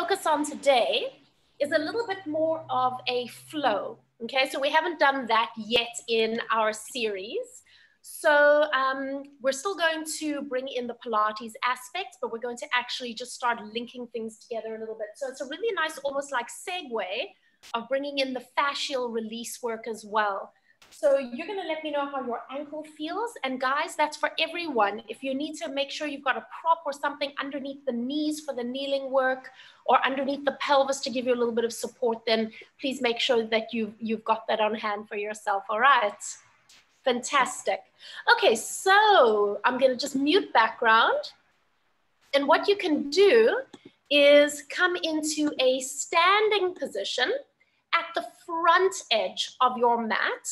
focus on today is a little bit more of a flow. Okay, so we haven't done that yet in our series. So we're still going to bring in the Pilates aspects, but we're going to actually just start linking things together a little bit. So it's a really nice, almost like segue of bringing in the fascial release work as well. So you're going to let me know how your ankle feels. And guys, that's for everyone. If you need to make sure you've got a prop or something underneath the knees for the kneeling work or underneath the pelvis to give you a little bit of support, then please make sure that you've got that on hand for yourself. All right. Fantastic. Okay, so I'm going to just mute background. And what you can do is come into a standing position at the front edge of your mat.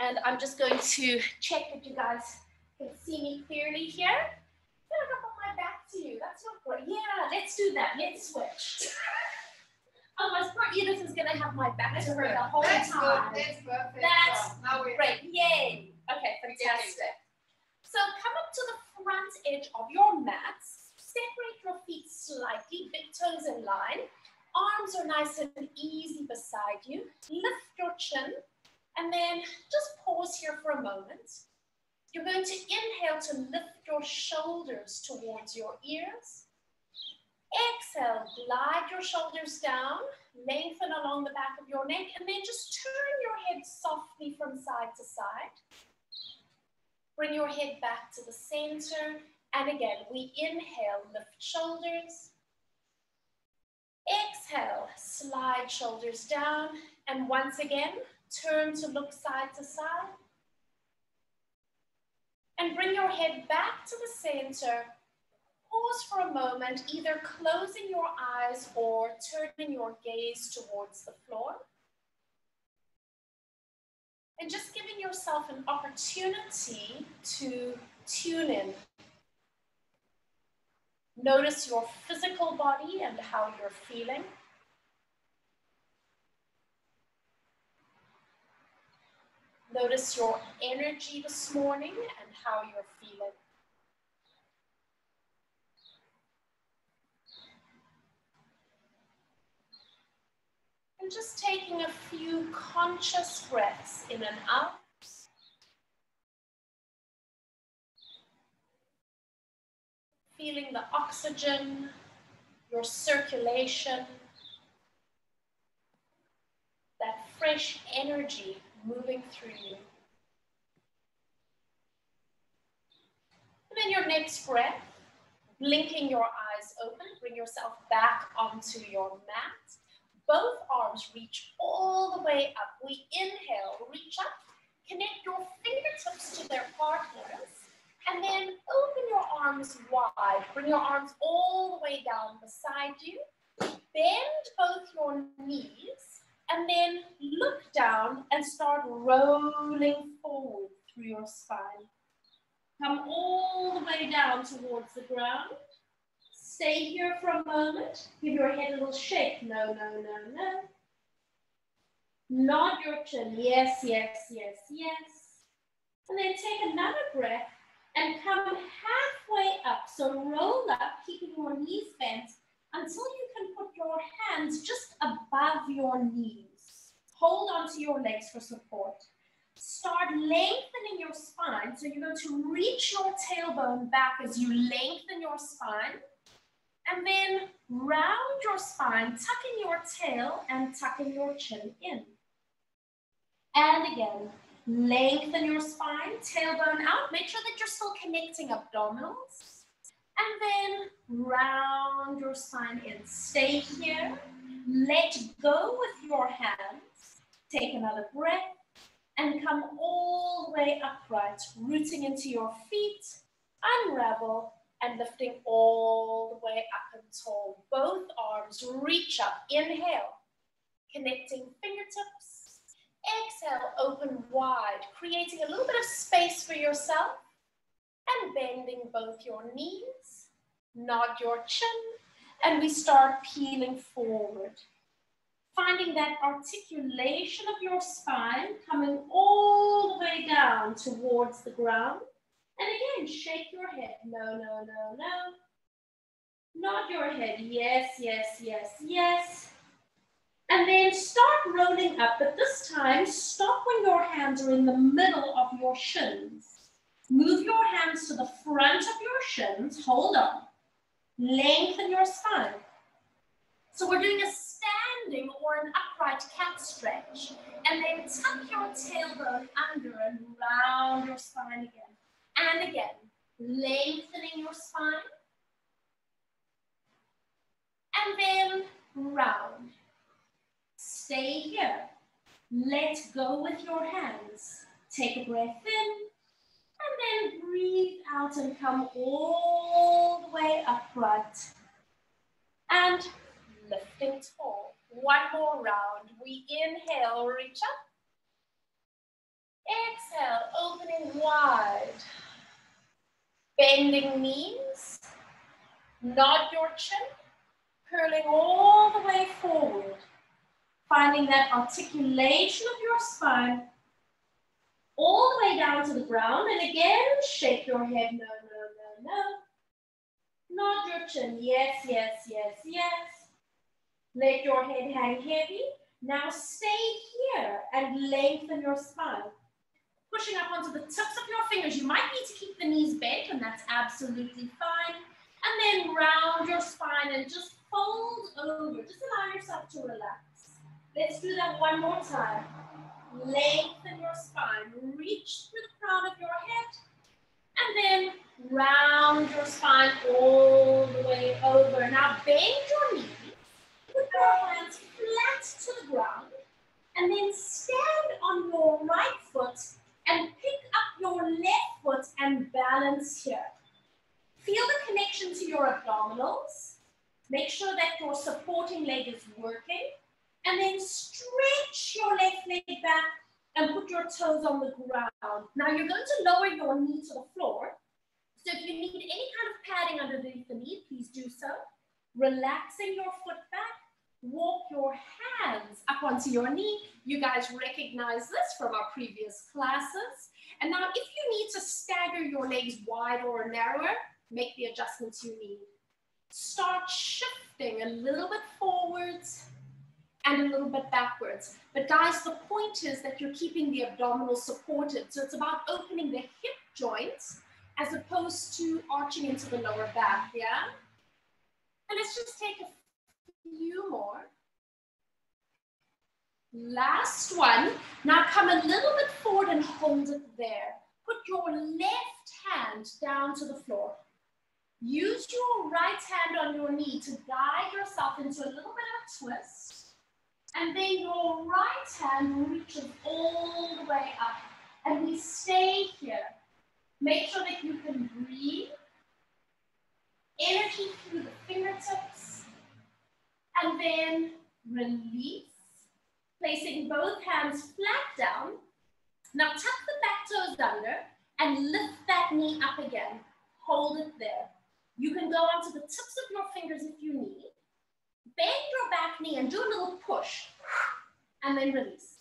And I'm just going to check that you guys can see me clearly here. I'm going to put my back to you. That's not great. Yeah, let's do that. Let's switch. Otherwise, poor Edith is going to have my back to her the whole time. That's perfect. That's great. Yay. Okay, fantastic. So come up to the front edge of your mats. Separate your feet slightly, big toes in line. Arms are nice and easy beside you. Lift your chin. And then just pause here for a moment. You're going to inhale to lift your shoulders towards your ears. Exhale, glide your shoulders down, lengthen along the back of your neck, and then just turn your head softly from side to side. Bring your head back to the center. And again, we inhale, lift shoulders. Exhale, slide shoulders down. And once again, turn to look side to side. And bring your head back to the center. Pause for a moment, either closing your eyes or turning your gaze towards the floor. And just giving yourself an opportunity to tune in. Notice your physical body and how you're feeling. Notice your energy this morning and how you're feeling. And just taking a few conscious breaths in and out. Feeling the oxygen, your circulation, that fresh energy moving through you. And then your next breath, blinking your eyes open, bring yourself back onto your mat. Both arms reach all the way up. We inhale, reach up, connect your fingertips to their partners, and then open your arms wide. Bring your arms all the way down beside you. Bend both your knees, and then look down and start rolling forward through your spine. Come all the way down towards the ground. Stay here for a moment. Give your head a little shake. No, no, no, no. Nod your chin. Yes, yes, yes, yes. And then take another breath and come halfway up. So roll up, keeping your knees bent until you can put your hands just above your knees. Hold onto your legs for support. Start lengthening your spine. So you're going to reach your tailbone back as you lengthen your spine. And then round your spine, tuck in your tail and tuck in your chin in. And again, lengthen your spine, tailbone out. Make sure that you're still connecting abdominals. And then round your spine in. Stay here. Let go with your hands. Take another breath and come all the way upright, rooting into your feet. Unravel. And lifting all the way up and tall. Both arms reach up. Inhale. Connecting fingertips. Exhale, open wide. Creating a little bit of space for yourself. And bending both your knees. Nod your chin. And we start peeling forward. Finding that articulation of your spine coming all the way down towards the ground. And again, shake your head. No, no, no, no. Nod your head. Yes, yes, yes, yes. And then start rolling up, but this time stop when your hands are in the middle of your shins. Move your hands to the front of your shins. Hold on. Lengthen your spine. So we're doing a standing or an upright cat stretch. And then tuck your tailbone under and round your spine again. And again, lengthening your spine. And then round. Stay here. Let go with your hands. Take a breath in. And then breathe out and come all the way upright. And lifting tall. One more round. We inhale, reach up. Exhale, opening wide. Bending knees. Nod your chin. Curling all the way forward. Finding that articulation of your spine all the way down to the ground. And again, shake your head. No, no, no, no. Nod your chin. Yes, yes, yes, yes. Let your head hang heavy. Now stay here and lengthen your spine. Pushing up onto the tips of your fingers. You might need to keep the knees bent, and that's absolutely fine. And then round your spine and just fold over. Just allow yourself to relax. Let's do that one more time. Lengthen your spine. Reach through the crown of your head. And then round your spine all the way over. Now bend your knees. Put your hands flat to the ground. And then stand on your right foot and pick up your left foot and balance here. Feel the connection to your abdominals. Make sure that your supporting leg is working. And then stretch your left leg back and put your toes on the ground. Now you're going to lower your knee to the floor. So if you need any kind of padding underneath the knee, please do so. Relaxing your foot back. Walk your hands up onto your knee. You guys recognize this from our previous classes. And now if you need to stagger your legs wider or narrower, make the adjustments you need. Start shifting a little bit forwards and a little bit backwards. But guys, the point is that you're keeping the abdominals supported. So it's about opening the hip joints as opposed to arching into the lower back, yeah? And let's just take a few more. Last one. Now come a little bit forward and hold it there. Put your left hand down to the floor. Use your right hand on your knee to guide yourself into a little bit of a twist. And then your right hand reaches all the way up. And we stay here. Make sure that you can breathe. Energy through the fingertips. And then release. Placing both hands flat down. Now tuck the back toes under and lift that knee up again. Hold it there. You can go onto the tips of your fingers if you need. Bend your back knee and do a little push. And then release.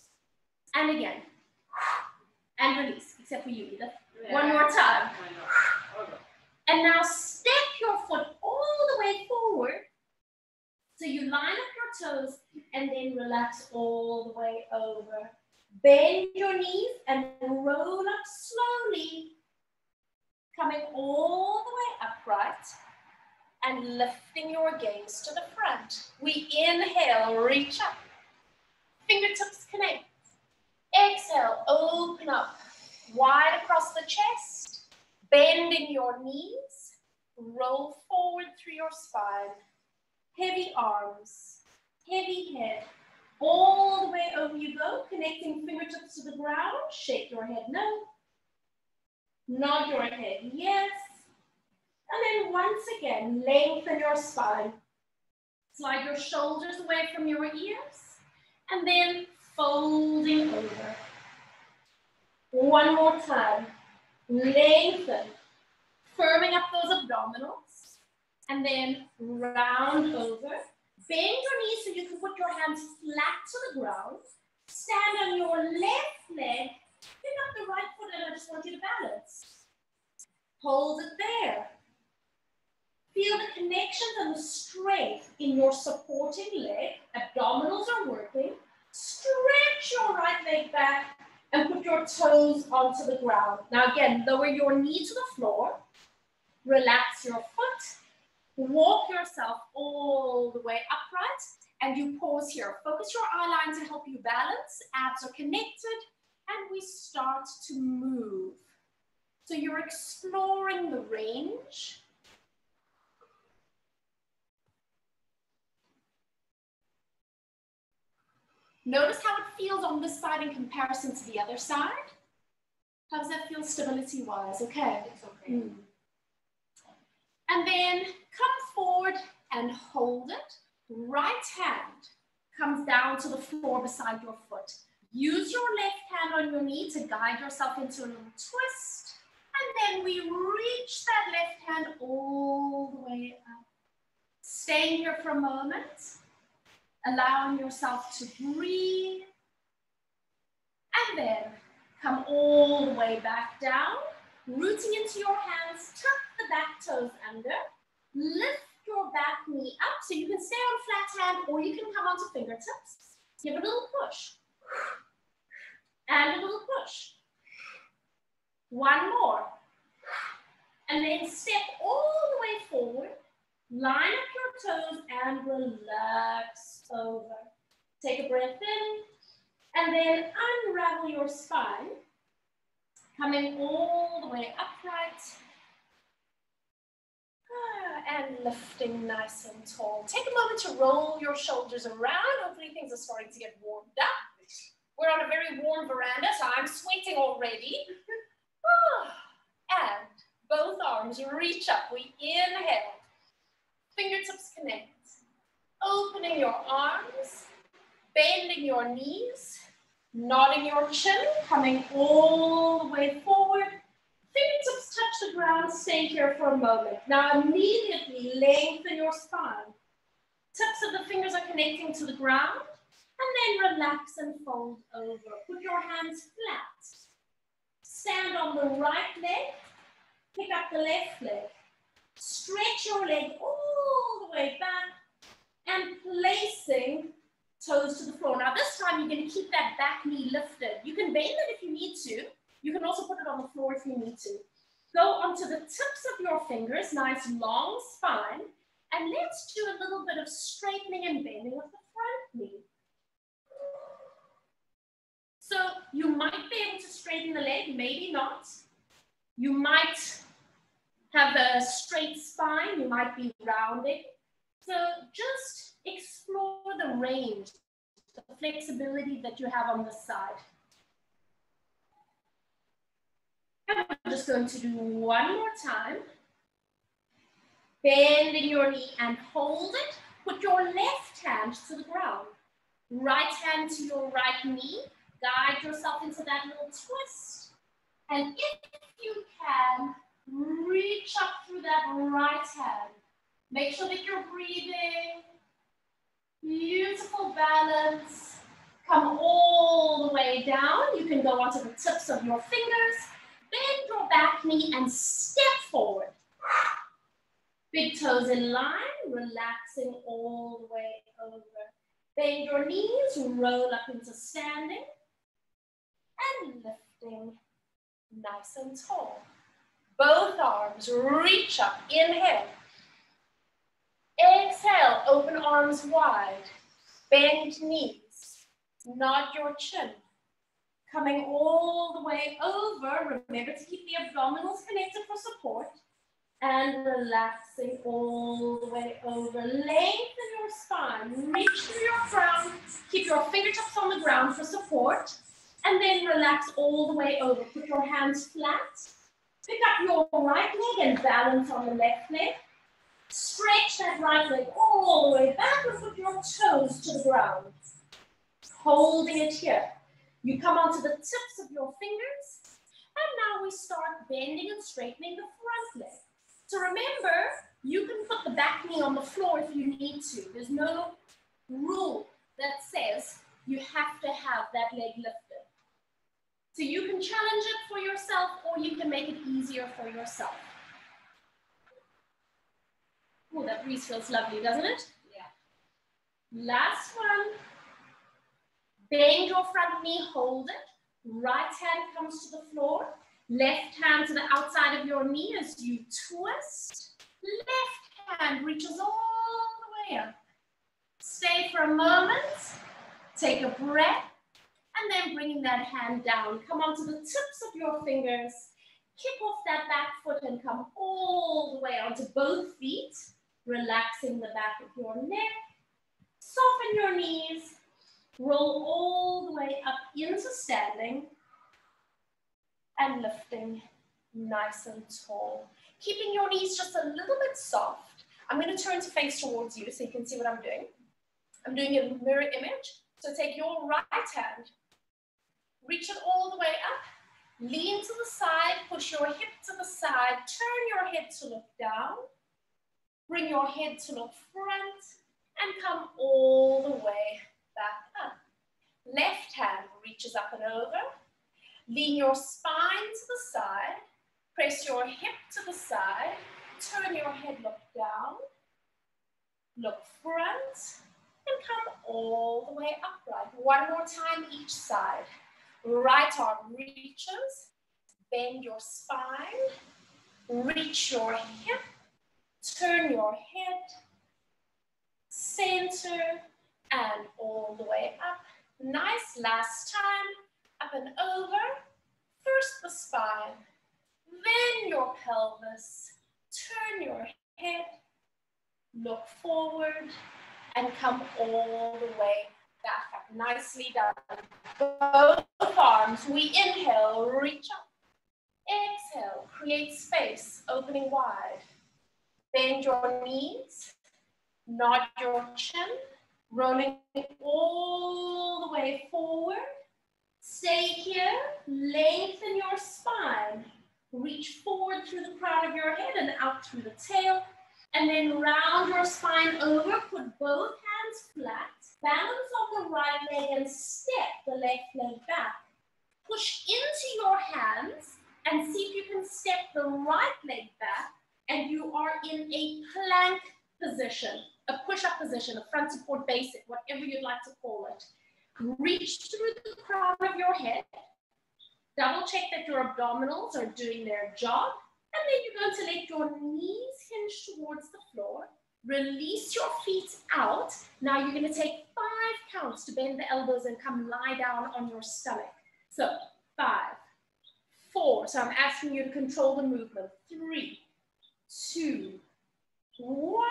And again. And release, except for you, Edith. Yeah. One more time. Okay. And now step your foot all the way forward. So you line up your toes and then relax all the way over. Bend your knees and roll up slowly. Coming all the way upright and lifting your gaze to the front. We inhale, reach up. Fingertips connect. Exhale, open up. Wide across the chest. Bending your knees. Roll forward through your spine. Heavy arms. Heavy head. All the way over you go. Connecting fingertips to the ground. Shake your head no. Nod your head yes. And then once again, lengthen your spine. Slide your shoulders away from your ears. And then folding over. One more time. Lengthen. Firming up those abdominals. And then round over. Bend your knees so you can put your hands flat to the ground. Stand on your left leg. Pick up the right foot and I just want you to balance. Hold it there. Feel the connections and the strength in your supporting leg. Abdominals are working. Stretch your right leg back and put your toes onto the ground. Now again, lower your knee to the floor. Relax your foot. Walk yourself all the way upright. And you pause here. Focus your eye line to help you balance. Abs are connected. And we start to move. So you're exploring the range. Notice how it feels on this side in comparison to the other side. How does that feel stability-wise? Okay. It's okay. And then come forward and hold it. Right hand comes down to the floor beside your foot. Use your left hand on your knee to guide yourself into a little twist. And then we reach that left hand all the way up. Staying here for a moment. Allowing yourself to breathe. And then come all the way back down. Rooting into your hands, tuck the back toes under. Lift your back knee up so you can stay on flat hand or you can come onto fingertips. Give a little push. And a little push. One more. And then step all the way forward. Line up your toes and relax over. Take a breath in and then unravel your spine. Coming all the way upright. And lifting nice and tall. Take a moment to roll your shoulders around. Hopefully things are starting to get warmed up. We're on a very warm veranda, so I'm sweating already. And both arms reach up. We inhale. Fingertips connect. Opening your arms. Bending your knees. Nodding your chin. Coming all the way forward. Fingertips touch the ground. Stay here for a moment. Now immediately lengthen your spine. Tips of the fingers are connecting to the ground. And then relax and fold over. Put your hands flat. Stand on the right leg. Pick up the left leg. Stretch your leg all the way back. And placing toes to the floor. Now this time you're going to keep that back knee lifted. You can bend it if you need to. You can also put it on the floor if you need to. Go onto the tips of your fingers. Nice long spine. And let's do a little bit of straightening and bending of the front knee. So you might be able to straighten the leg, maybe not. You might have a straight spine, you might be rounding. So just explore the range, the flexibility that you have on this side. And we're just going to do one more time. Bending your knee and hold it. Put your left hand to the ground. Right hand to your right knee. Guide yourself into that little twist. And if you can, reach up through that right hand. Make sure that you're breathing. Beautiful balance. Come all the way down. You can go onto the tips of your fingers. Bend your back knee and step forward. Big toes in line, relaxing all the way over. Bend your knees, roll up into standing. And lifting nice and tall. Both arms reach up, inhale. Exhale, open arms wide. Bend knees, nod your chin. Coming all the way over, remember to keep the abdominals connected for support. And relaxing all the way over. Lengthen your spine, reach through your crown. Keep your fingertips on the ground for support. And then relax all the way over. Put your hands flat. Pick up your right leg and balance on the left leg. Stretch that right leg all the way back and put your toes to the ground. Holding it here. You come onto the tips of your fingers. And now we start bending and straightening the front leg. So remember, you can put the back knee on the floor if you need to. There's no rule that says you have to have that leg lifted. So you can challenge it for yourself or you can make it easier for yourself. Oh, that breeze feels lovely, doesn't it? Yeah. Last one. Bend your front knee, hold it. Right hand comes to the floor. Left hand to the outside of your knee as you twist. Left hand reaches all the way up. Stay for a moment. Take a breath. And then bringing that hand down. Come onto the tips of your fingers. Kick off that back foot and come all the way onto both feet. Relaxing the back of your neck. Soften your knees. Roll all the way up into standing. And lifting nice and tall. Keeping your knees just a little bit soft. I'm going to turn to face towards you so you can see what I'm doing. I'm doing a mirror image. So take your right hand. Reach it all the way up. Lean to the side. Push your hip to the side. Turn your head to look down. Bring your head to look front. And come all the way back up. Left hand reaches up and over. Lean your spine to the side. Press your hip to the side. Turn your head, look down. Look front. And come all the way upright. One more time each side. Right arm reaches. Bend your spine. Reach your hip. Turn your head. Center. And all the way up. Nice. Last time. Up and over. First the spine. Then your pelvis. Turn your head. Look forward. And come all the way back up. Nicely done. Both arms. We inhale, reach up. Exhale, create space, opening wide. Bend your knees. Nod your chin. Rolling all the way forward. Stay here. Lengthen your spine. Reach forward through the crown of your head and out through the tail. And then round your spine over, put both hands flat, balance on the right leg and step the left leg back. Push into your hands and see if you can step the right leg back and you are in a plank position, a push-up position, a front support basic, whatever you'd like to call it. Reach through the crown of your head, double check that your abdominals are doing their job. And then you're going to let your knees hinge towards the floor. Release your feet out. Now you're going to take 5 counts to bend the elbows and come lie down on your stomach. So 5, 4. So I'm asking you to control the movement. 3, 2, 1,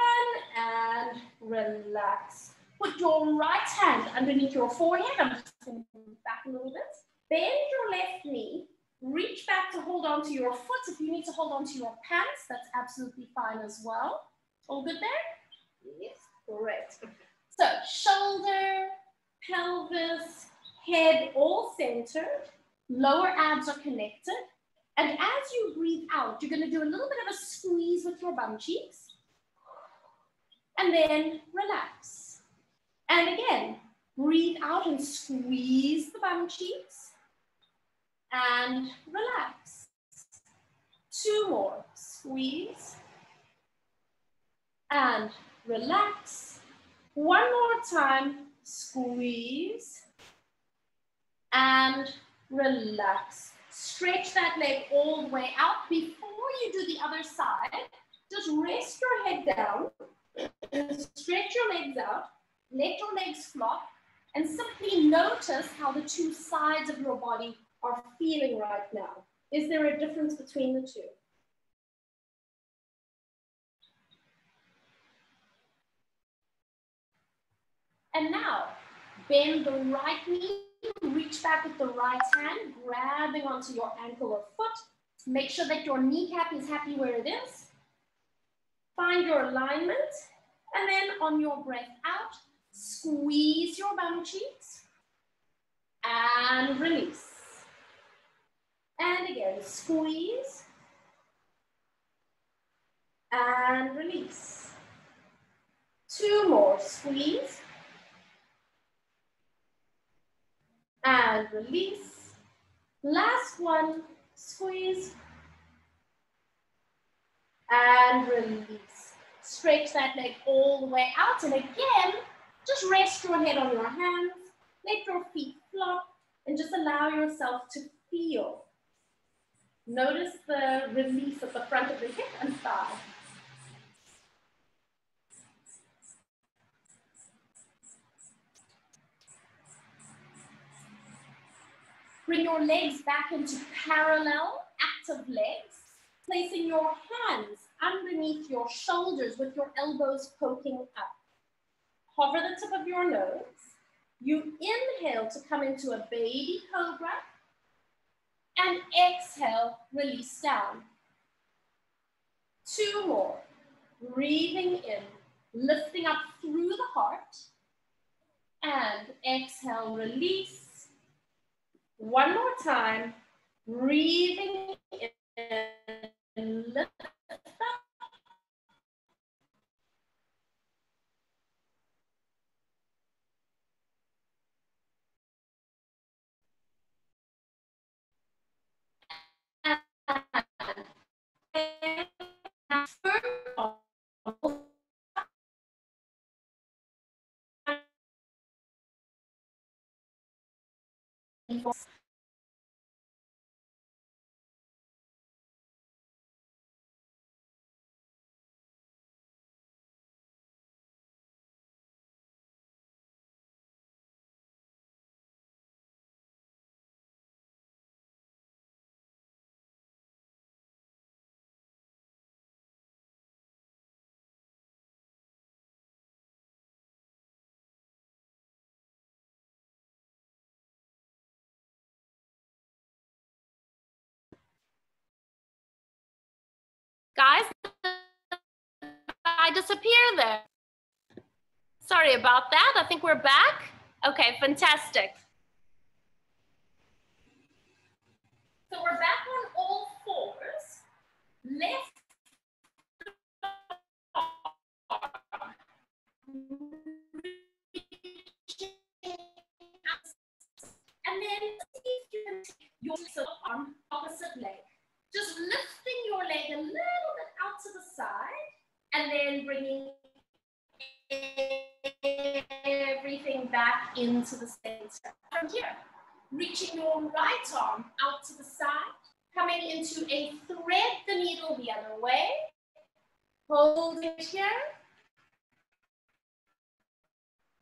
and relax. Put your right hand underneath your forehead. I'm just going to move back a little bit. Bend your left knee. Reach back to hold on to your foot. If you need to hold on to your pants, that's absolutely fine as well. All good there? Yes. Great. So shoulder, pelvis, head all centered. Lower abs are connected. And as you breathe out, you're going to do a little bit of a squeeze with your bum cheeks. And then relax. And again, breathe out and squeeze the bum cheeks. And relax. 2 more. Squeeze. And relax. 1 more time. Squeeze. And relax. Stretch that leg all the way out. Before you do the other side, just rest your head down. Stretch your legs out. Let your legs flop. And simply notice how the 2 sides of your body are feeling right now. Is there a difference between the 2? And now, bend the right knee, reach back with the right hand, grabbing onto your ankle or foot. Make sure that your kneecap is happy where it is. Find your alignment, and then on your breath out, squeeze your bum cheeks, and release. And again, squeeze and release. 2 more, squeeze and release. Last one, squeeze and release. Stretch that leg all the way out. And again, just rest your head on your hands. Let your feet flop and just allow yourself to feel. Notice the release at the front of the hip and thigh. Bring your legs back into parallel, active legs, placing your hands underneath your shoulders with your elbows poking up. Hover the tip of your nose. You inhale to come into a baby cobra and exhale, release down. 2 more. Breathing in, lifting up through the heart and exhale, release. 1 more time, breathing in, lift up. Guys, I disappear there. Sorry about that. I think we're back. Okay, fantastic. So we're back on all fours. Left arm. And then see if you can take your arm opposite leg. Just lifting your leg a little bit out to the side and then bringing everything back into the center. From here, reaching your right arm out to the side, coming into a thread the needle the other way. Hold it here.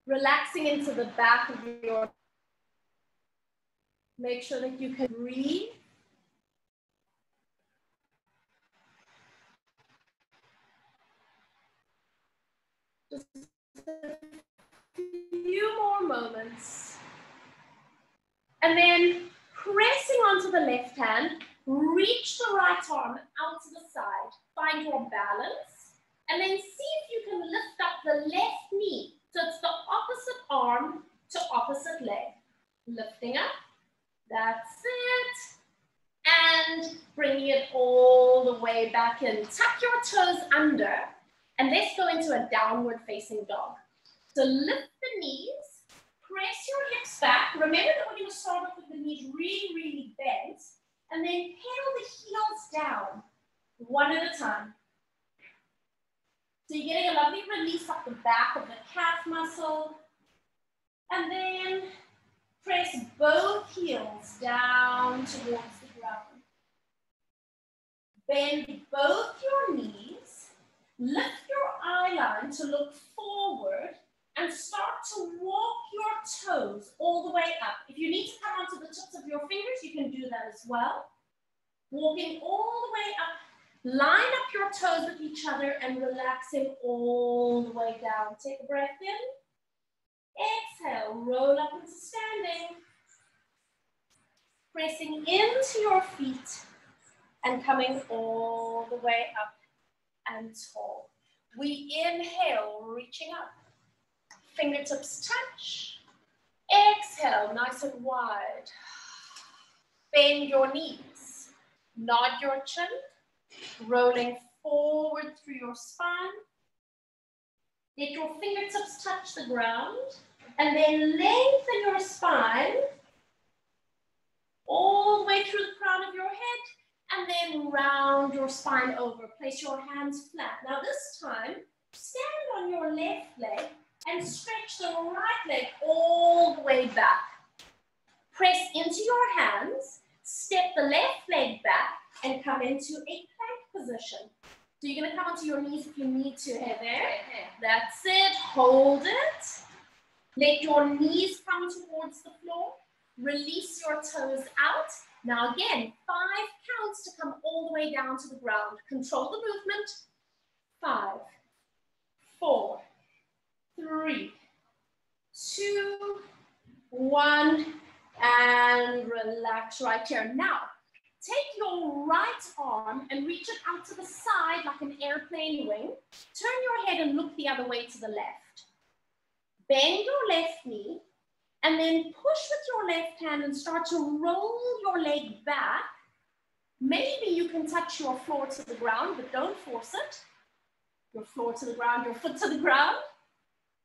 Relaxing into the back of your. Make sure that you can breathe. Just a few more moments. And then pressing onto the left hand, reach the right arm out to the side. Find your balance. And then see if you can lift up the left knee. So it's the opposite arm to opposite leg. Lifting up. That's it. And bringing it all the way back in. Tuck your toes under. And let's go into a downward facing dog. So lift the knees. Press your hips back. Remember that we're going to start off with the knees really, really bent. And then pedal the heels down, one at a time. So you're getting a lovely release off the back of the calf muscle. And then press both heels down towards the ground. Bend both your knees. Lift your eye line to look forward. And start to walk your toes all the way up. If you need to come onto the tips of your fingers, you can do that as well. Walking all the way up. Line up your toes with each other and relaxing all the way down. Take a breath in. Exhale, roll up into standing. Pressing into your feet and coming all the way up and tall. We inhale, reaching up. Fingertips touch. Exhale, nice and wide. Bend your knees. Nod your chin. Rolling forward through your spine. Let your fingertips touch the ground. And then lengthen your spine all the way through the crown of your head. And then round your spine over. Place your hands flat. Now this time, stand on your left leg and stretch the right leg all the way back. Press into your hands, step the left leg back, and come into a plank position. So you're going to come onto your knees if you need to, Heather. That's it. Hold it. Let your knees come towards the floor. Release your toes out. Now again, 5 counts to come all the way down to the ground. Control the movement. 5, 4, 3, 2, 1, and relax right here. Now, take your right arm and reach it out to the side like an airplane wing. Turn your head and look the other way to the left. Bend your left knee and then push with your left hand and start to roll your leg back. Maybe you can touch your floor to the ground, but don't force it. Your floor to the ground, your foot to the ground.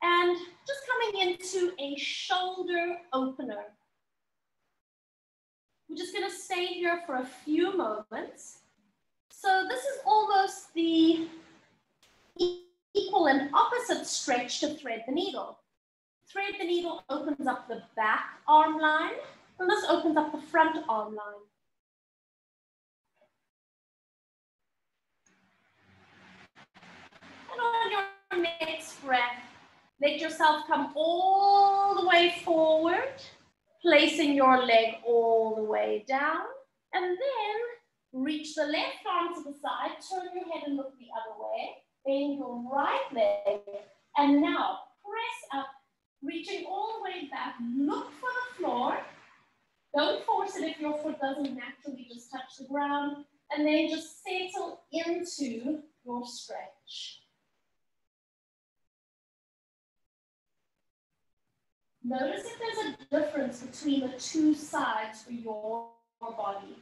And just coming into a shoulder opener. We're just going to stay here for a few moments. So this is almost the equal and opposite stretch to thread the needle. Thread the needle opens up the back arm line, and this opens up the front arm line. And on your next breath, let yourself come all the way forward, placing your leg all the way down, and then reach the left arm to the side, turn your head and look the other way, bend your right leg, and now press up, reaching all the way back, look for the floor. Don't force it if your foot doesn't naturally just touch the ground, and then just settle into your stretch. Notice if there's a difference between the two sides for your body.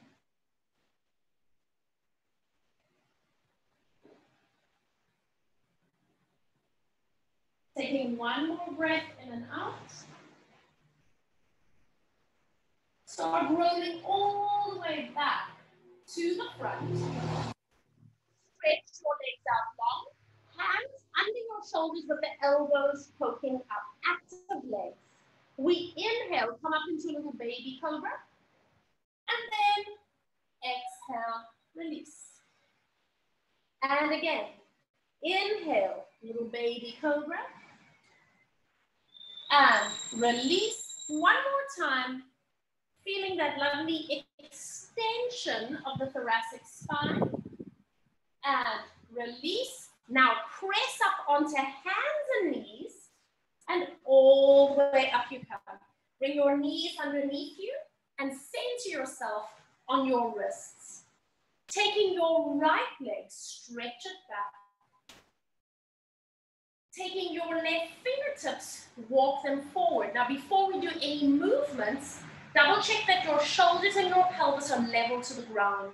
Taking one more breath in and out. Start rolling all the way back to the front. Stretch your legs out long. Hands under your shoulders with the elbows poking up. Active legs. We inhale, come up into a little baby cobra. And then exhale, release. And again, inhale, little baby cobra. And release one more time, feeling that lovely extension of the thoracic spine. And release. Now press up onto hands and knees. And all the way up you come. Bring your knees underneath you and center yourself on your wrists. Taking your right leg, stretch it back. Taking your left fingertips, walk them forward. Now before we do any movements, double check that your shoulders and your pelvis are level to the ground.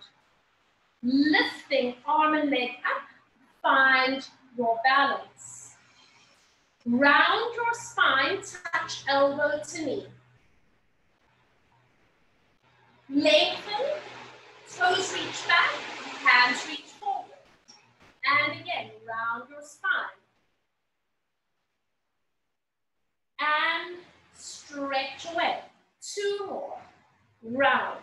Lifting arm and leg up, find your balance. Round your spine, touch elbow to knee. Lengthen, toes reach back, hands reach forward. And again, round your spine. And stretch away. 2 more. Round.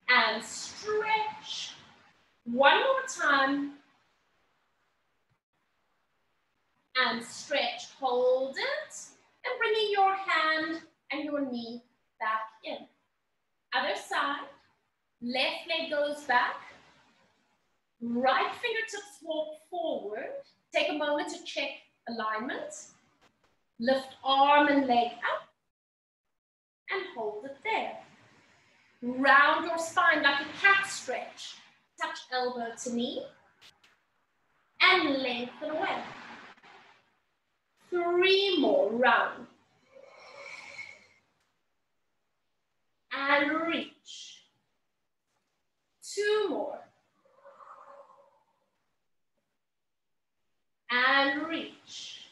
And stretch. 1 more time. And stretch, hold it, and bringing your hand and your knee back in. Other side, left leg goes back, right fingertips walk forward. Take a moment to check alignment. Lift arm and leg up, and hold it there. Round your spine like a cat stretch. Touch elbow to knee, and lengthen away. 3 more, round. And reach. 2 more. And reach.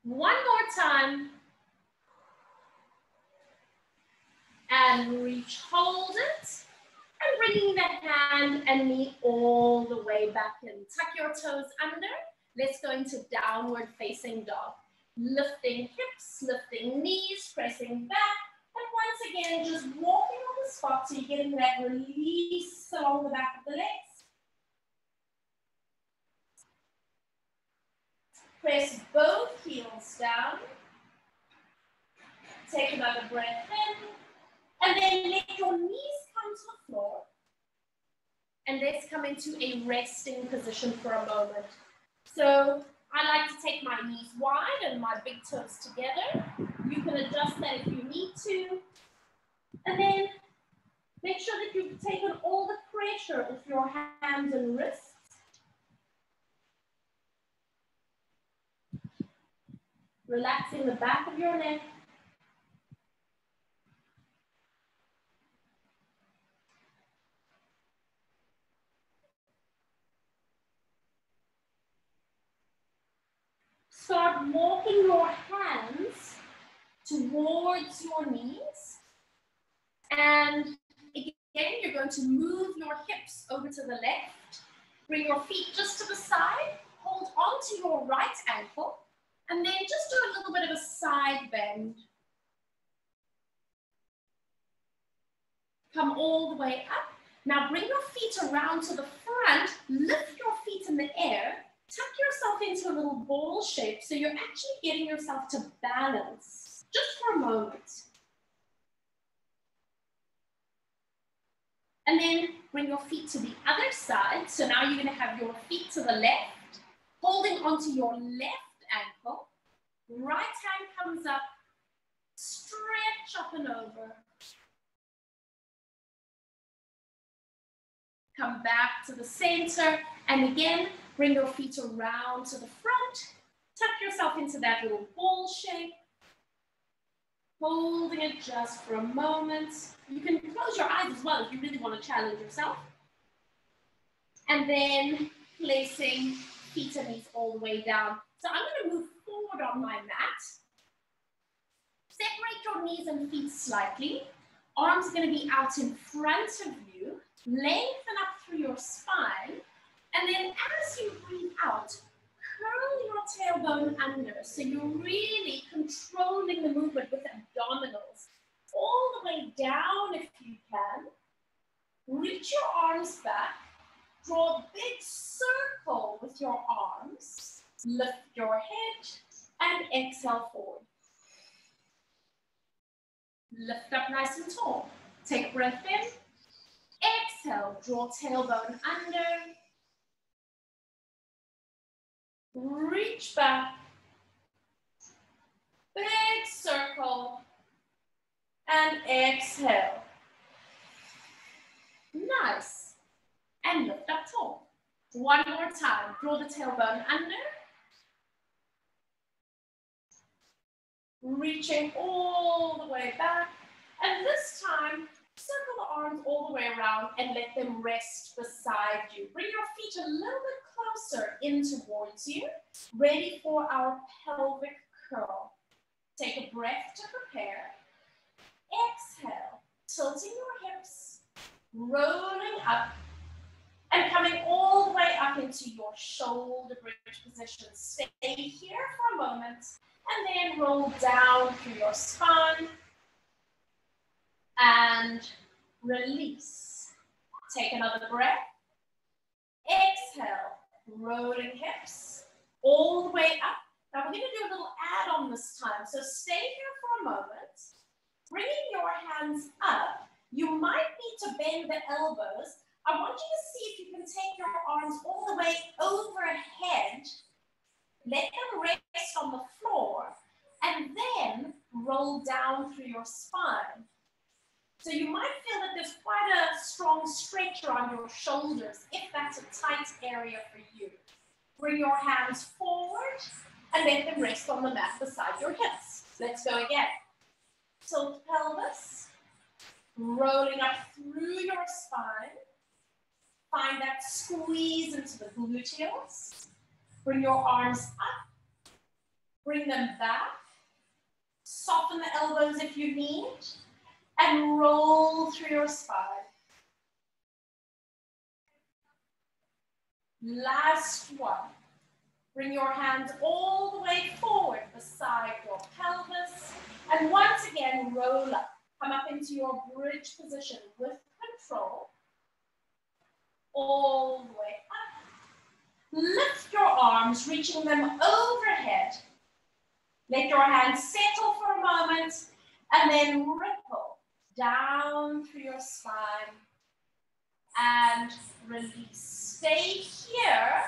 1 more time. And reach, hold it. And bringing the hand and knee all the way back in. Tuck your toes under. Let's go into downward facing dog. Lifting hips, lifting knees, pressing back. And once again, just walking on the spot so you're getting that release along the back of the legs. Press both heels down. Take another breath in. And then let your knees come to the floor. And let's come into a resting position for a moment. So I like to take my knees wide and my big toes together. You can adjust that if you need to. And then make sure that you've taken all the pressure off your hands and wrists. Relaxing the back of your neck. Start walking your hands towards your knees. And again, you're going to move your hips over to the left. Bring your feet just to the side. Hold on to your right ankle. And then just do a little bit of a side bend. Come all the way up. Now bring your feet around to the front. Lift your feet in the air. Tuck yourself into a little ball shape so you're actually getting yourself to balance. Just for a moment. And then bring your feet to the other side. So now you're going to have your feet to the left, holding onto your left ankle. Right hand comes up, stretch up and over. Come back to the center. And again, bring your feet around to the front. Tuck yourself into that little ball shape. Holding it just for a moment. You can close your eyes as well if you really want to challenge yourself. And then placing feet and knees all the way down. So I'm going to move forward on my mat. Separate your knees and feet slightly. Arms are going to be out in front of you. Lengthen up through your spine. And then as you breathe out, curl your tailbone under. So you're really controlling the movement with abdominals. All the way down if you can. Reach your arms back. Draw a big circle with your arms. Lift your head and exhale forward. Lift up nice and tall. Take a breath in. Exhale, draw tailbone under. Reach back. Big circle. And exhale. Nice. And lift up tall. One more time. Draw the tailbone under. Reaching all the way back. And this time, circle the arms all the way around and let them rest beside you. Bring your feet a little bit closer in towards you. Ready for our pelvic curl. Take a breath to prepare. Exhale, tilting your hips, rolling up, and coming all the way up into your shoulder bridge position. Stay here for a moment, and then roll down through your spine, and release. Take another breath. Exhale, rolling hips, all the way up. Now we're going to do a little add-on this time, so stay here for a moment. Bringing your hands up, you might need to bend the elbows. I want you to see if you can take your arms all the way overhead. Let them rest on the floor, and then roll down through your spine. So you might feel that there's quite a strong stretch around your shoulders, if that's a tight area for you. Bring your hands forward, and let them rest on the mat beside your hips. Let's go again. Tilt pelvis, rolling up through your spine. Find that squeeze into the gluteals. Bring your arms up. Bring them back. Soften the elbows if you need. And roll through your spine. Last one. Bring your hands all the way forward beside your pelvis. And once again, roll up. Come up into your bridge position with control. All the way up. Lift your arms, reaching them overhead. Let your hands settle for a moment and then ripple down through your spine and release. Stay here.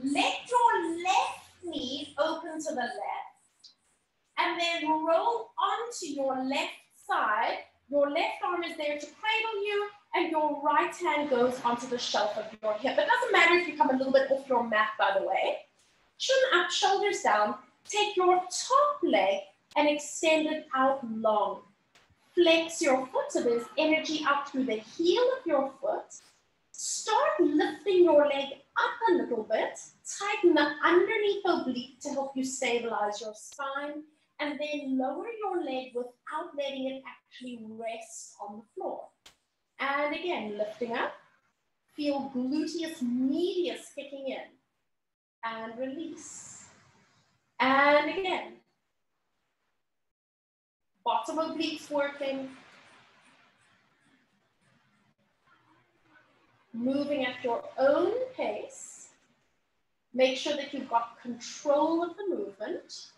Let your left knee open to the left and then roll onto your left side. Your left arm is there to cradle you and your right hand goes onto the shelf of your hip. It doesn't matter if you come a little bit off your mat, by the way. Chin up, shoulders down. Take your top leg and extend it out long. Flex your foot so there's energy up through the heel of your foot. Start lifting your leg up a little bit. Tighten the underneath oblique to help you stabilize your spine. And then lower your leg without letting it actually rest on the floor. And again, lifting up. Feel gluteus medius kicking in. And release. And again. Bottom obliques working. Moving at your own pace. Make sure that you've got control of the movement.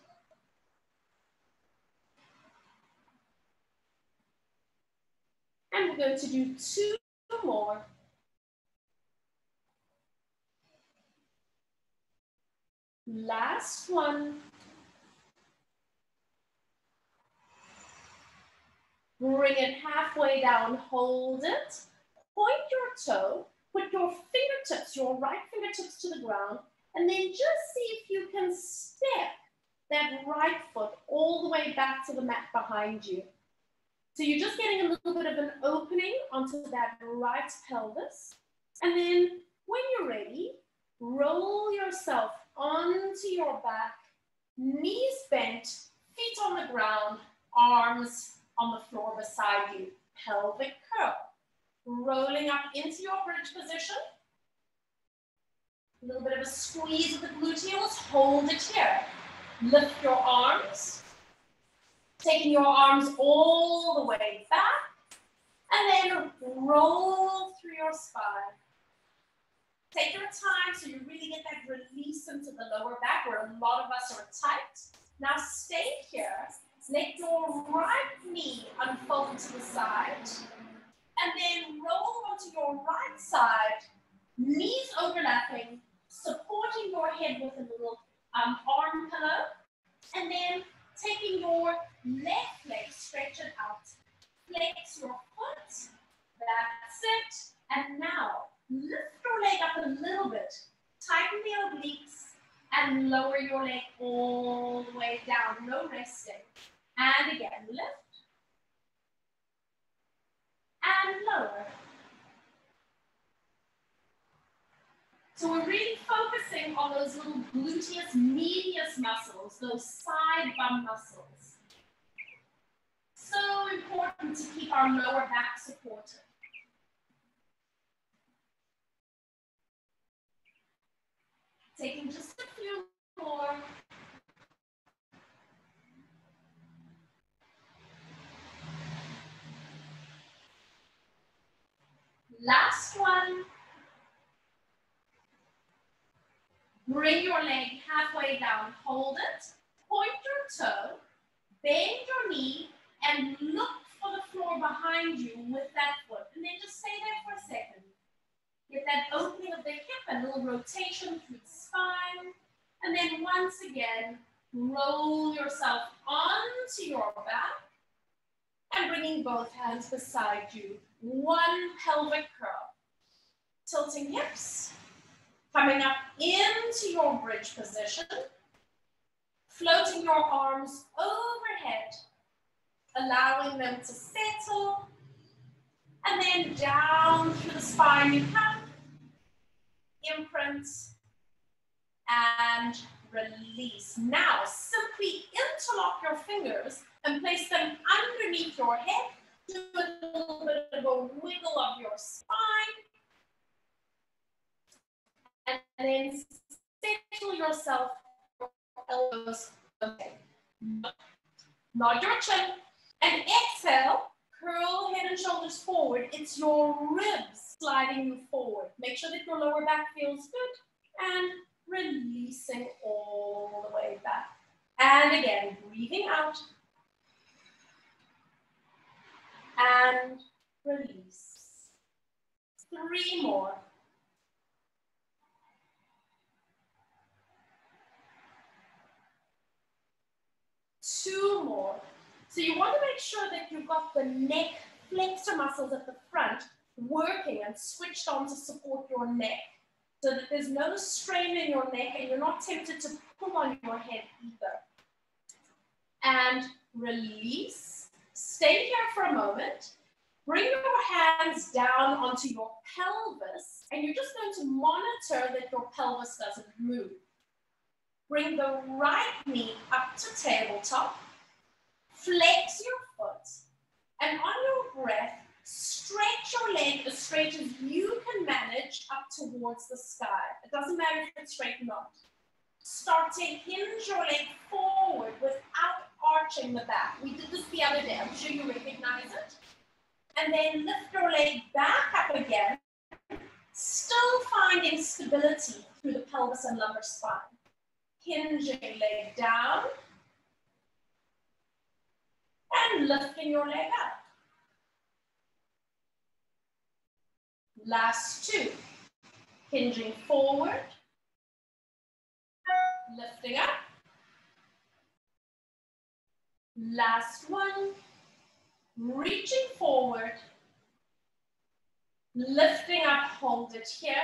And we're going to do 2 more. Last one. Bring it halfway down, hold it. Point your toe, put your fingertips, your right fingertips to the ground, and then just see if you can step that right foot all the way back to the mat behind you. So you're just getting a little bit of an opening onto that right pelvis. And then when you're ready, roll yourself onto your back, knees bent, feet on the ground, arms on the floor beside you. Pelvic curl. Rolling up into your bridge position. A little bit of a squeeze of the gluteals. Hold it here. Lift your arms. Taking your arms all the way back. And then roll through your spine. Take your time so you really get that release into the lower back where a lot of us are tight. Now stay here. Let your right knee unfold to the side. And then roll onto your right side. Knees overlapping. Supporting your head with a little arm pillow. And then taking your left leg, stretch it out. Flex your foot. That's it. And now, lift your leg up a little bit. Tighten the obliques and lower your leg all the way down. No resting. And again, lift. And lower. So we're really focusing on those little gluteus medius muscles, those side bum muscles. So important to keep our lower back supported. Taking just a few more. Last one. Bring your leg halfway down, hold it, point your toe, bend your knee, and look for the floor behind you with that foot. And then just stay there for a second. Get that opening of the hip, a little rotation through the spine. And then once again, roll yourself onto your back and bringing both hands beside you. One pelvic curl. Tilting hips. Coming up into your bridge position, floating your arms overhead, allowing them to settle, and then down through the spine you come, imprint, and release. Now, simply interlock your fingers and place them underneath your head, do a little bit of a wiggle of your spine, And then settle yourself, your elbows. Okay. Nod your chin. And exhale, curl head and shoulders forward. It's your ribs sliding you forward. Make sure that your lower back feels good. And releasing all the way back. And again, breathing out. And release. 3 more. 2 more. So you want to make sure that you've got the neck flexor muscles at the front working and switched on to support your neck, so that there's no strain in your neck and you're not tempted to pull on your head either. And release. Stay here for a moment. Bring your hands down onto your pelvis, and you're just going to monitor that your pelvis doesn't move. Bring the right knee up to tabletop. Flex your foot, and on your breath, stretch your leg as straight as you can manage up towards the sky. It doesn't matter if it's straight or not. Start to hinge your leg forward without arching the back. We did this the other day. I'm sure you recognize it. And then lift your leg back up again, still finding stability through the pelvis and lumbar spine. Hinging leg down. And lifting your leg up. Last 2. Hinging forward. Lifting up. Last 1. Reaching forward. Lifting up, hold it here.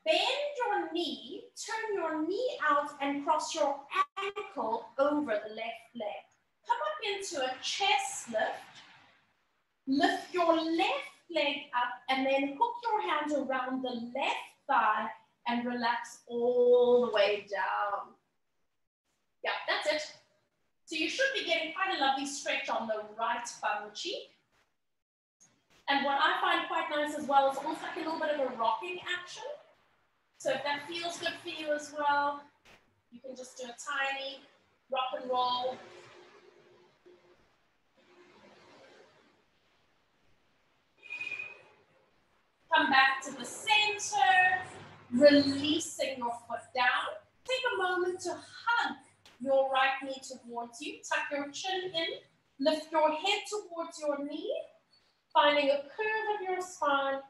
Bend your knee, turn your knee out and cross your ankle over the left leg. Come up into a chest lift. Lift your left leg up and then hook your hands around the left thigh and relax all the way down. Yeah, that's it. So you should be getting quite a lovely stretch on the right bum cheek. And what I find quite nice as well is almost like a little bit of a rocking action. So if that feels good for you as well, you can just do a tiny rock and roll. Come back to the center, releasing your foot down. Take a moment to hug your right knee towards you. Tuck your chin in, lift your head towards your knee, finding a curve of your spine,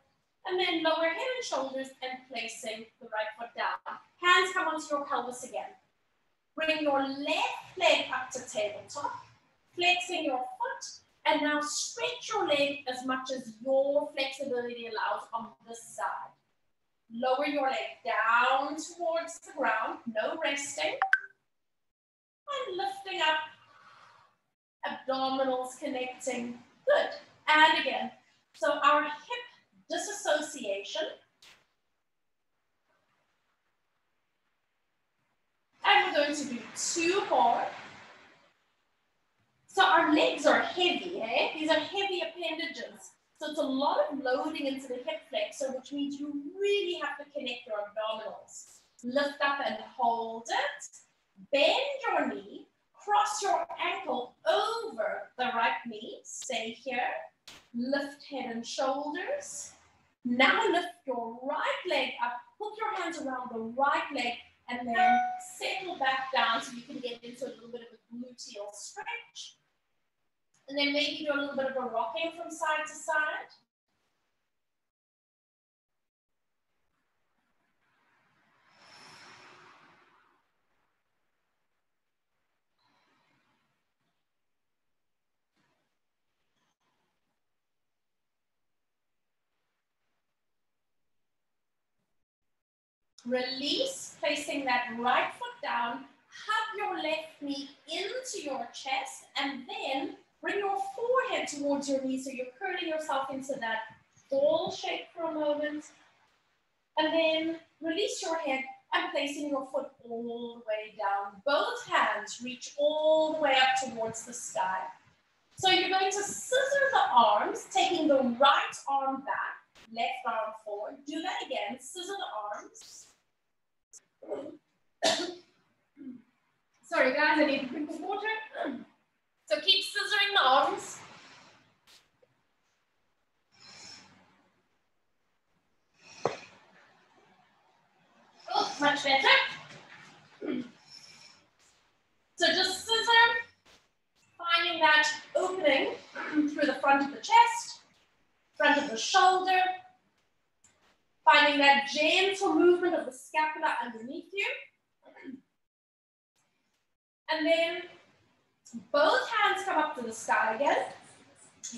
and then lower head and shoulders and placing the right foot down. Hands come onto your pelvis again. Bring your left leg up to tabletop, flexing your foot, and now stretch your leg as much as your flexibility allows on this side. Lower your leg down towards the ground, no resting. And lifting up, abdominals connecting. Good. And again, so our hip disassociation. And we're going to do 2 more. So our legs are heavy, eh? These are heavy appendages. So it's a lot of loading into the hip flexor, which means you really have to connect your abdominals. Lift up and hold it. Bend your knee. Cross your ankle over the right knee. Stay here. Lift head and shoulders. Now lift your right leg up. Hook your hands around the right leg and then settle back down so you can get into a little bit of a gluteal stretch. And then maybe do a little bit of a rocking from side to side. Release, placing that right foot down. Hug your left knee into your chest and then bring your forehead towards your knee so you're curling yourself into that ball shape for a moment. And then release your head and placing your foot all the way down. Both hands reach all the way up towards the sky. So you're going to scissor the arms, taking the right arm back, left arm forward. Do that again, scissor the arms. Sorry guys, I need a drink of water. So keep scissoring the arms. Oh, much better. So just scissor, finding that opening through the front of the chest, front of the shoulder, finding that gentle movement of the scapula underneath you. And then both hands come up to the sky again.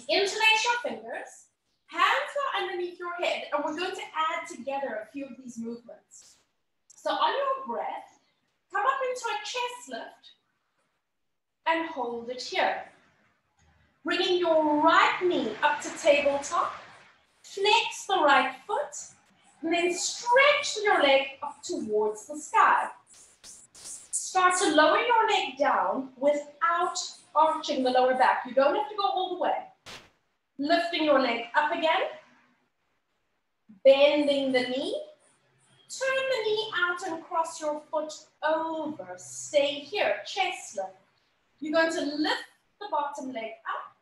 Interlace your fingers. Hands go underneath your head, and we're going to add together a few of these movements. So on your breath, come up into a chest lift and hold it here. Bringing your right knee up to tabletop, flex the right foot, and then stretch your leg up towards the sky. Start to lower your leg down without arching the lower back. You don't have to go all the way. Lifting your leg up again, bending the knee, turn the knee out and cross your foot over. Stay here, chest lift. You're going to lift the bottom leg up,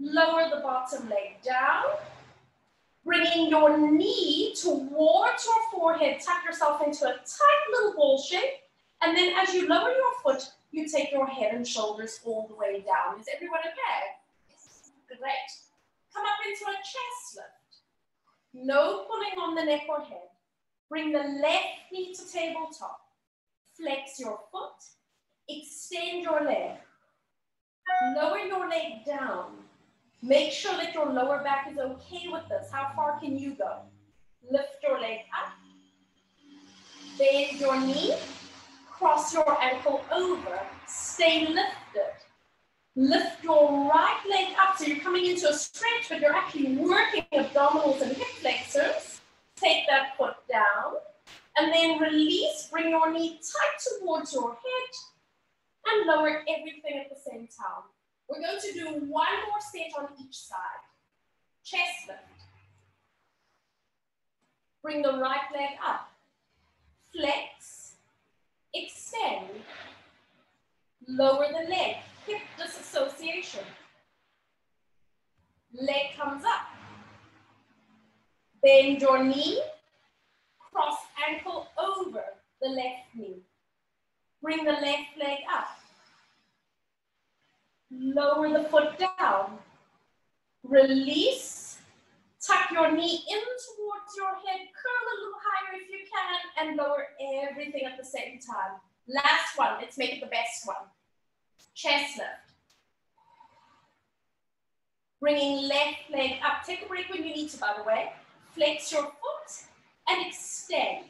lower the bottom leg down, bringing your knee towards your forehead, tuck yourself into a tight little ball shape, and then as you lower your foot, you take your head and shoulders all the way down. Is everyone okay? Great. Come up into a chest lift. No pulling on the neck or head. Bring the left knee to tabletop. Flex your foot. Extend your leg. Lower your leg down. Make sure that your lower back is okay with this. How far can you go? Lift your leg up. Bend your knee. Cross your ankle over. Stay lifted. Lift your right leg up, so you're coming into a stretch, but you're actually working abdominals and hip flexors. Take that foot down, and then release. Bring your knee tight towards your head, and lower everything at the same time. We're going to do one more set on each side. Chest lift. Bring the right leg up. Flex. Extend. Lower the leg. Hip disassociation. Leg comes up. Bend your knee. Cross ankle over the left knee. Bring the left leg up. Lower the foot down. Release. Tuck your knee in towards your head. Curl a little higher if you can. And lower everything at the same time. Last one. Let's make it the best one. Chest lift. Bringing left leg up. Take a break when you need to, by the way. Flex your foot and extend.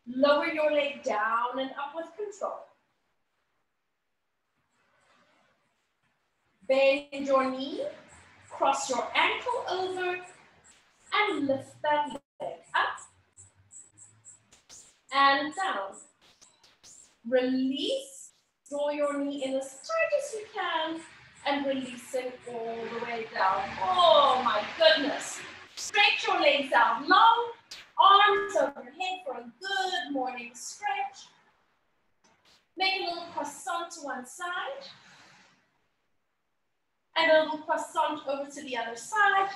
Lower your leg down and up with control. Bend your knee. Cross your ankle over and lift that leg up and down. Release. Draw your knee in as tight as you can and releasing all the way down. Oh my goodness. Stretch your legs out long, arms over your head for a good morning stretch. Make a little croissant to one side and a little croissant over to the other side,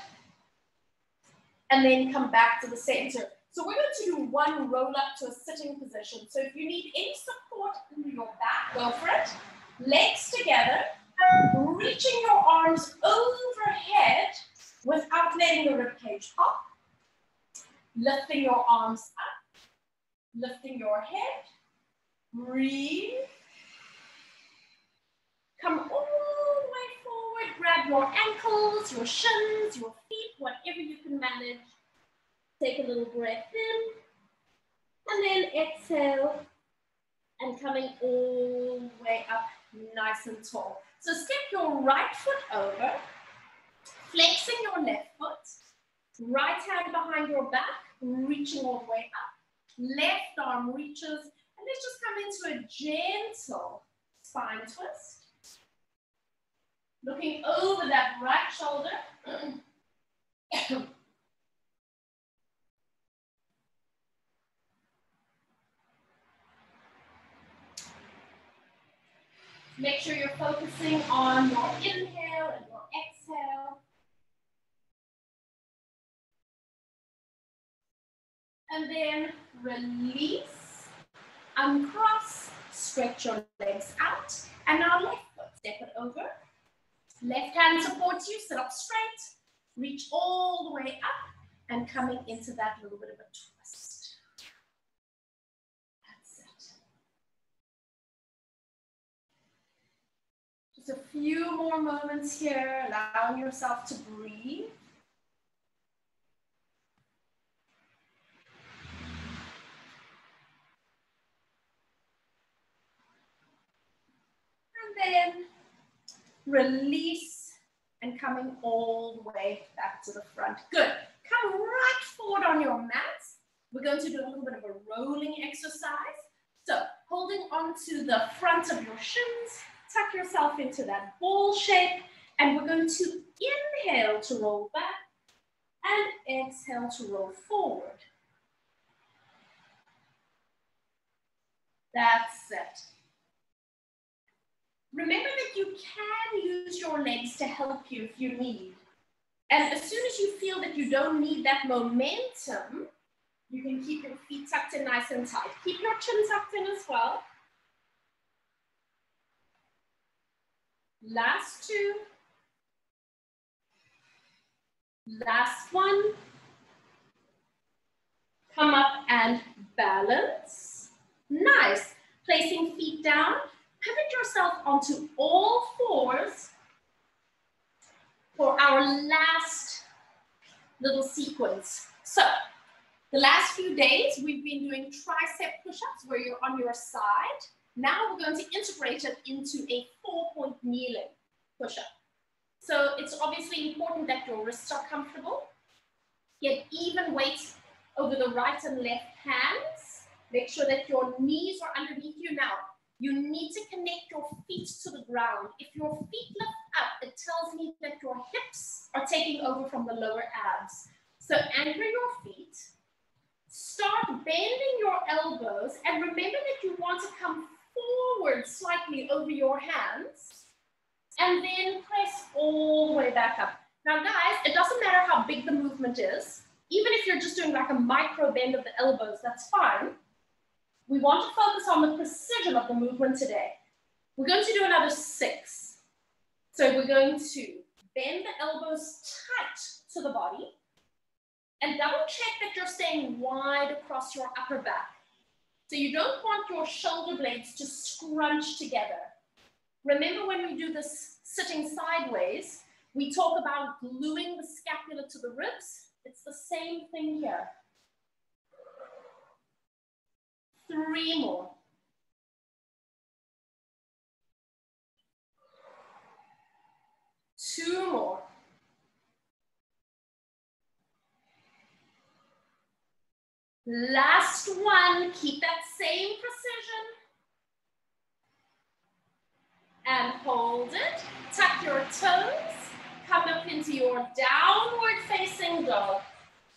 and then come back to the center. So we're going to do one roll up to a sitting position. So if you need any support in your back, go for it. Legs together, reaching your arms overhead without letting the ribcage pop. Lifting your arms up, lifting your head. Breathe. Come all the way forward. Grab your ankles, your shins, your feet, whatever you can manage. Take a little breath in, and then exhale, and coming all the way up, nice and tall. So step your right foot over, flexing your left foot, right hand behind your back, reaching all the way up, left arm reaches, and let's just come into a gentle spine twist. Looking over that right shoulder. Make sure you're focusing on your inhale and your exhale. And then release, uncross, stretch your legs out. And now left foot, step it over. Left hand supports you, sit up straight. Reach all the way up and coming into that little bit of a twist. That's it. Just a few more moments here, allowing yourself to breathe. And then release and coming all the way back to the front. Good. Come right forward on your mat. We're going to do a little bit of a rolling exercise. So holding onto the front of your shins, tuck yourself into that ball shape, and we're going to inhale to roll back and exhale to roll forward. That's it. Remember that you can use your legs to help you if you need. And as soon as you feel that you don't need that momentum, you can keep your feet tucked in nice and tight. Keep your chin tucked in as well. Last two. Last one. Come up and balance. Nice. Placing feet down. Pivot yourself onto all fours for our last little sequence. So, the last few days, we've been doing tricep push-ups where you're on your side. Now we're going to integrate it into a 4-point kneeling push-up. So it's obviously important that your wrists are comfortable. Get even weight over the right and left hands. Make sure that your knees are underneath you now. You need to connect your feet to the ground. If your feet lift up, it tells me that your hips are taking over from the lower abs. So anchor your feet. Start bending your elbows, and remember that you want to come forward slightly over your hands, and then press all the way back up. Now guys, it doesn't matter how big the movement is. Even if you're just doing like a micro bend of the elbows, that's fine. We want to focus on the precision of the movement today. We're going to do another 6. So we're going to bend the elbows tight to the body, and double check that you're staying wide across your upper back. So you don't want your shoulder blades to scrunch together. Remember when we do this sitting sideways, we talk about gluing the scapula to the ribs. It's the same thing here. 3 more. 2 more. Last one, keep that same precision. And hold it. Tuck your toes. Come up into your downward facing dog.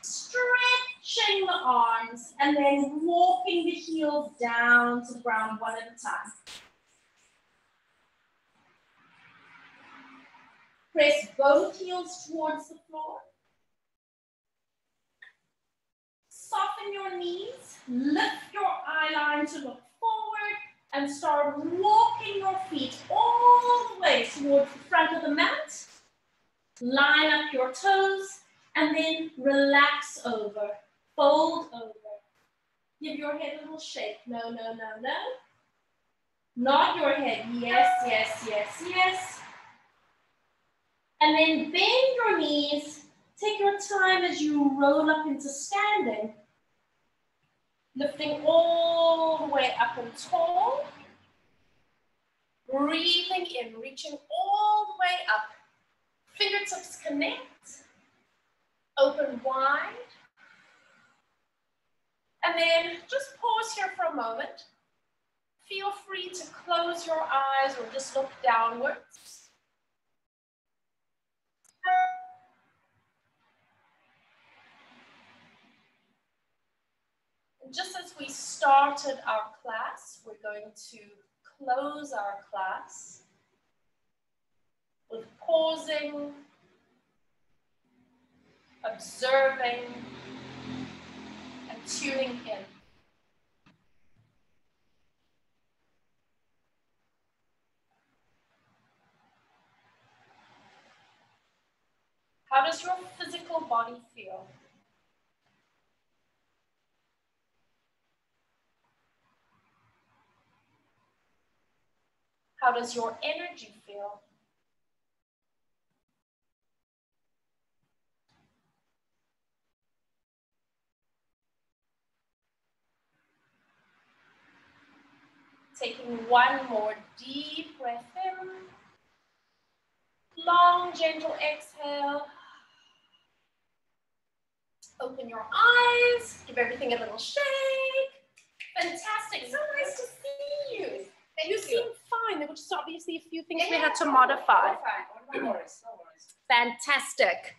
Stretching the arms and then walking the heels down to the ground one at a time. Press both heels towards the floor. Soften your knees, lift your eye line to look forward, and start walking your feet all the way towards the front of the mat. Line up your toes, and then relax over, fold over. Give your head a little shake. No, no, no, no. Nod your head. Yes, yes, yes, yes. And then bend your knees. Take your time as you roll up into standing. Lifting all the way up and tall. Breathing in, reaching all the way up. Fingertips connect. Open wide. And then just pause here for a moment. Feel free to close your eyes or just look downwards. Just as we started our class, we're going to close our class with pausing, observing, and tuning in. How does your physical body feel? How does your energy feel? Taking one more deep breath in. Long, gentle exhale. Open your eyes. Give everything a little shake. Fantastic. So nice to see you. You seem fine. There were just obviously a few things we had to modify. No worries. Fantastic.